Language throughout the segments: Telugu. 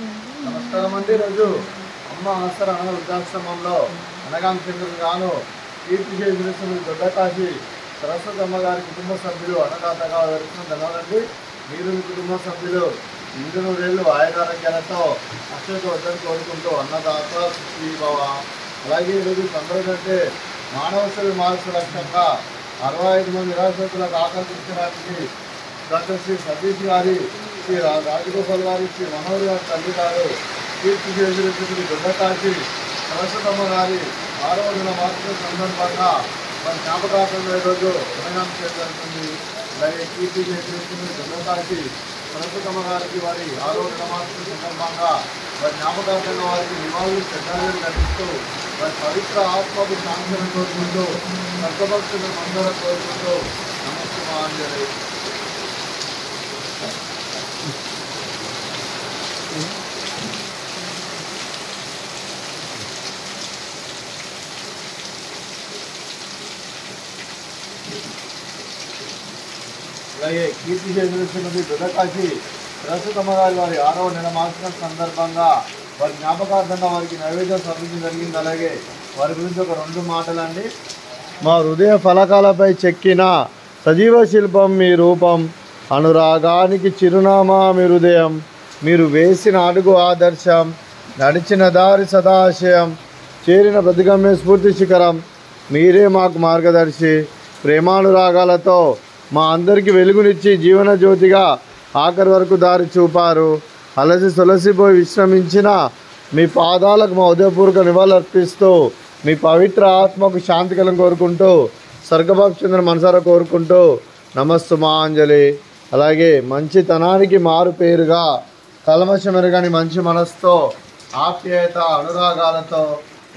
నమస్కారం అండి. ఈరోజు అమ్మ ఆసర అన్న వృద్ధాశ్రమంలో అనగాం చంద్రుడు గాను కీర్తి చేసిన దొడ్డకాశి సరస్వతి అమ్మగారి కుటుంబ సభ్యులు అన్నదాతగా వివరిస్తున్న ధన్యవాదండి. మీరు మీ కుటుంబ సభ్యులు 200 ఏళ్ళు ఆయురారోగ్యాలతో అక్షయత వద్దని కోరుకుంటూ అన్నదాత సుఖీభవ. అలాగే ఈరోజు సందర్భంటే మానవ సేవ మార్గ లక్ష్యంగా 65 మంది నిరాశ్రితులకు ఆకర్షించడానికి డాక్టర్ శ్రీ సతీష్ గారి, శ్రీ రాజగోపాల్ గారి, శ్రీ మనోహర్ గారి తల్లి గారు కీర్తి చేసిన దొడ్డకాశి సరస్వతమ్మ గారి 6వ దిన వార్షిక సందర్భంగా మన జ్ఞాపకార్థంగా ఈరోజు ప్రయాణం చేయబడుతుంది. అలాగే కీర్తి చేసిన దొడ్డకాశి సరస్వతమ్మ గారికి వారి 6వ దిన వార్షిక సందర్భంగా వారి జ్ఞాపకార్థంగా వారికి నివాళులు శ్రద్ధాంజలి ఘటిస్తూ వారి పవిత్ర ఆత్మకు శాంతిని కోరుకుంటూ సర్గభక్తులను అందరం కోరుకుంటూ నమస్కారాంజలి. అలాగే కీర్తి చేసినటువంటి దొడ్డకాశి సరస్వతమ్మ గారి వారి 6వ నెల మార్చిన సందర్భంగా వారి జ్ఞాపకార్థంగా వారికి నైవేద్యం సమర్పించడం జరిగింది. అలాగే వారి గురించి ఒక 2 మాటలండి. మా హృదయ ఫలకాలపై చెక్కిన సజీవ శిల్పం మీ రూపం, అనురాగానికి చిరునామా మీ హృదయం, మీరు వేసిన అడుగు ఆదర్శం, నడిచిన దారి సదాశయం, చేరిన ప్రతిగమ్య స్ఫూర్తి శిఖరం, మీరే మాకు మార్గదర్శి. ప్రేమానురాగాలతో మా అందరికీ వెలుగునిచ్చి జీవన జ్యోతిగా ఆఖరి వరకు దారి చూపారు. అలసి సొలసిపోయి విశ్రమించిన మీ పాదాలకు మా ఉదయపూర్వక నివాళులర్పిస్తూ మీ పవిత్ర ఆత్మకు శాంతికలం కోరుకుంటూ స్వర్గభాక్షంద్ర మనసారా కోరుకుంటూ నమస్సుమాంజలి. అలాగే మంచితనానికి మారు పేరుగా కల్మషమెరగని మంచి మనసుతో ఆప్యాయత అనురాగాలతో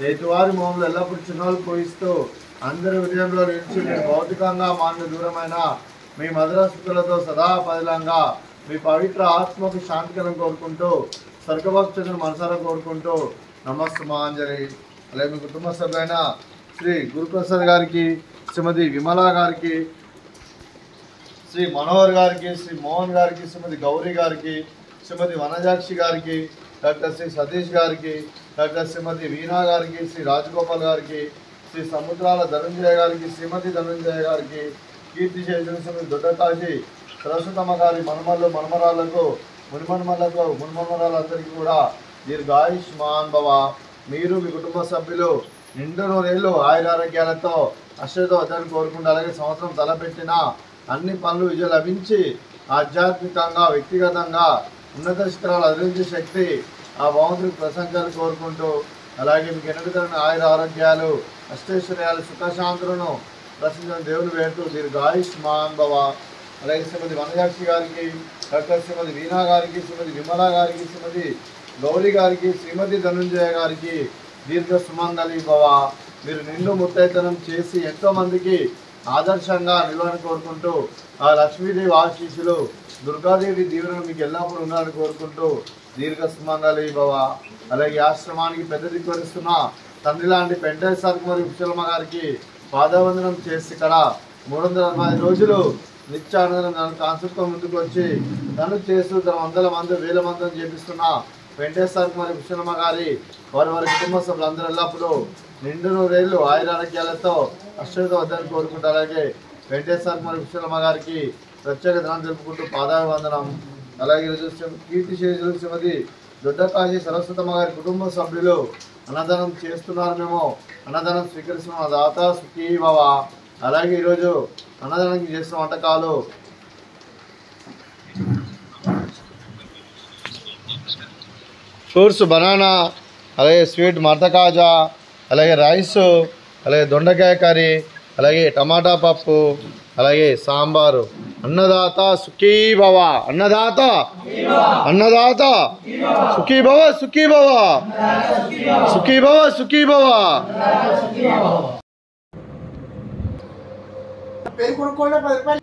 ఎదుటివారి మోములు ఎల్లప్పుడూ చిన్నోళ్ళు పూయిస్తూ అందరి హృదయంలో నిలిచి మీరు భౌతికంగా మాన్య దూరమైన మీ మధుర స్థితులతో సదా పదిలంగా మీ పవిత్ర ఆత్మకు శాంతికరం కోరుకుంటూ స్వర్గభక్తులను మనసారా కోరుకుంటూ నమస్సుమాంజలి. అలాగే మీ కుటుంబ సభ్యులైన శ్రీ గురుప్రసాద్ గారికి, శ్రీమతి విమలా గారికి, శ్రీ మనోహర్ గారికి, శ్రీ మోహన్ గారికి, శ్రీమతి గౌరీ గారికి, శ్రీమతి వనజాక్షి గారికి, డాక్టర్ శ్రీ సతీష్ గారికి, డాక్టర్ శ్రీమతి వీణా గారికి, శ్రీ రాజగోపాల్ గారికి, శ్రీ సముద్రాల ధనంజయ గారికి, శ్రీమతి ధనంజయ గారికి, కీర్తి చేసిన శ్రీమతి దొడ్డకాశి సరస్వతమ్మ గారి మనమల్లు మనమరాలకు మున్మనమరాలందరికీ కూడా దీర్ఘాయుష్మాన్ భవ. మీరు మీ కుటుంబ సభ్యులు 200 ఏళ్ళు ఆయురారోగ్యాలతో అశ్వత వద్దని కోరుకుంటూ అలాగే సంవత్సరం తలపెట్టిన అన్ని పనులు విజయం లభించి ఆధ్యాత్మికంగా వ్యక్తిగతంగా ఉన్నత శిఖరాలు అధిరించే శక్తి ఆ భగవంతుడికి ప్రశంసలు కోరుకుంటూ అలాగే మీకు ఎన్నడతరని ఆయురారోగ్యాలు అష్టైశ్వర్యాలు సుఖశాంతులను ప్రశ్నించిన దేవుని వేడుతూ దీర్ఘాయుష్మాన్ భవ. అలాగే శ్రీమతి వనజాక్షి గారికి, డాక్టర్ శ్రీమతి వీణా గారికి, శ్రీమతి విమలా గారికి, శ్రీమతి గౌరీ గారికి, శ్రీమతి ధనుంజయ గారికి దీర్ఘ సుమంగళి భవ. మీరు నిండు ముత్తైతనం చేసి ఎంతోమందికి ఆదర్శంగా నిలవని కోరుకుంటూ ఆ లక్ష్మీదేవి ఆశీస్సులు దుర్గాదేవి దీవెనలు మీకు ఎల్లప్పుడూ ఉండాలని కోరుకుంటూ దీర్ఘ సుమంగళి భవ. అలాగే ఆశ్రమానికి పెద్ద దిక్కువరిస్తున్న తండ్రి లాంటి పెంటేశ్వర్ మరియు కుశలమ్మ గారికి పాదవందనం చేసి ఇక్కడ 365 రోజులు నిత్యానందనం నన్ను కాన్సెప్ట్తో ముందుకు వచ్చి నన్ను చేస్తూ తన 100 మంది 1000 మందిని చేపిస్తున్న వెంకటేశ్వర కుమారి కుశలమ్మ గారి వారి కుటుంబ సభ్యులందరూ ఎల్లప్పుడూ 200 ఏళ్ళు ఆయురారోగ్యాలతో అశ్వత వద్దని కోరుకుంటూ అలాగే వెంకటేశ్వర కుమారి కుశలమ్మ గారికి ప్రత్యేక ధనం తెలుపుకుంటూ పాదాభివందనం. అలాగే ఈరోజు కీర్తి చేసిన శ్రీమతి దొడ్డకాశి సరస్వతమ్మ గారి కుటుంబ సభ్యులు అన్నదానం చేస్తున్నారు. మేము అన్నదానం స్వీకరిస్తున్న దాత సుఖీభవ. అలాగే ఈరోజు అన్నదానానికి చేసిన వంటకాలు ఫ్రూట్స్ బనానా, అలాగే స్వీట్ మర్తకాజా, అలాగే రైసు, అలాగే దొండకాయ కర్రీ, అలాగే టమాటా పప్పు, అలాగే సాంబారు. అన్నదాత సుఖీభవ, అన్నదాత అన్నదాత సుఖీభవ సుఖీభవ సుఖీభవ సుఖీభవ. పేరు కొనుక్కోండి 10 రూపాయలు.